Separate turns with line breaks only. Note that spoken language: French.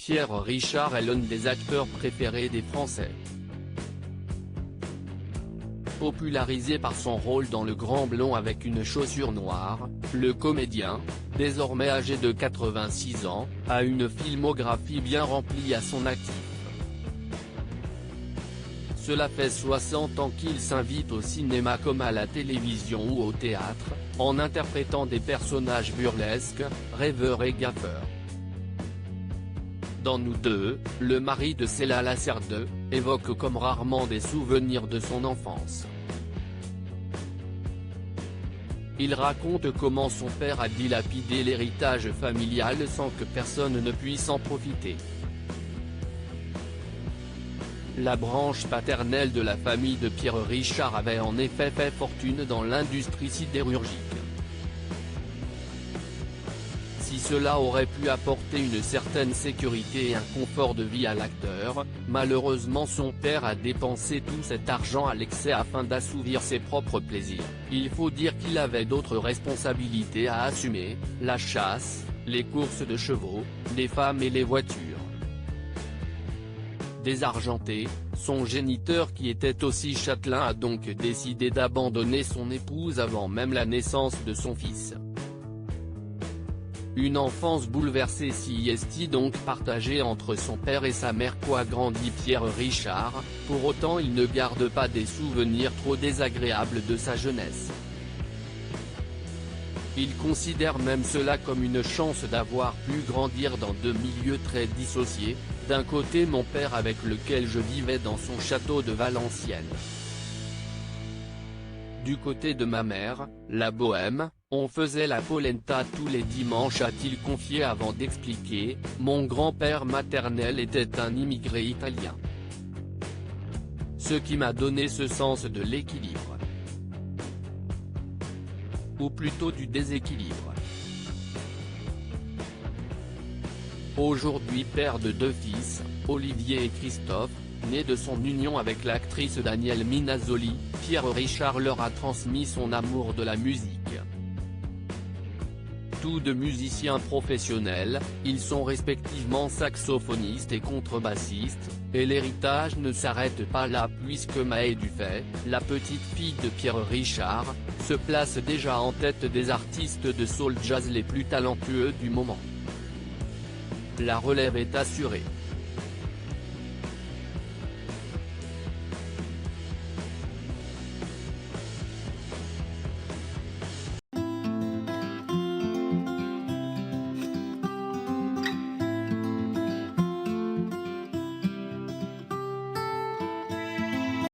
Pierre Richard est l'un des acteurs préférés des Français. Popularisé par son rôle dans Le Grand Blond avec une chaussure noire, le comédien, désormais âgé de 86 ans, a une filmographie bien remplie à son actif. Cela fait 60 ans qu'il s'invite au cinéma comme à la télévision ou au théâtre, en interprétant des personnages burlesques, rêveurs et gaffeurs. Dans Nous deux, le mari de Céla Laserde évoque comme rarement des souvenirs de son enfance. Il raconte comment son père a dilapidé l'héritage familial sans que personne ne puisse en profiter. La branche paternelle de la famille de Pierre Richard avait en effet fait fortune dans l'industrie sidérurgique. Si cela aurait pu apporter une certaine sécurité et un confort de vie à l'acteur, malheureusement son père a dépensé tout cet argent à l'excès afin d'assouvir ses propres plaisirs. Il faut dire qu'il avait d'autres responsabilités à assumer, la chasse, les courses de chevaux, les femmes et les voitures. Désargenté, son géniteur qui était aussi châtelain a donc décidé d'abandonner son épouse avant même la naissance de son fils. Une enfance bouleversée s'y est donc partagée entre son père et sa mère qu'a grandi Pierre Richard, pour autant il ne garde pas des souvenirs trop désagréables de sa jeunesse. Il considère même cela comme une chance d'avoir pu grandir dans deux milieux très dissociés, d'un côté mon père avec lequel je vivais dans son château de Valenciennes. Du côté de ma mère, la bohème, on faisait la polenta tous les dimanches a-t-il confié avant d'expliquer, mon grand-père maternel était un immigré italien. Ce qui m'a donné ce sens de l'équilibre. Ou plutôt du déséquilibre. Aujourd'hui père de deux fils, Olivier et Christophe, né de son union avec l'actrice Danielle Minasoli, Pierre Richard leur a transmis son amour de la musique. Tous deux musiciens professionnels, ils sont respectivement saxophonistes et contrebassistes, et l'héritage ne s'arrête pas là puisque Maë Dufay, la petite fille de Pierre Richard, se place déjà en tête des artistes de soul jazz les plus talentueux du moment. La relève est assurée.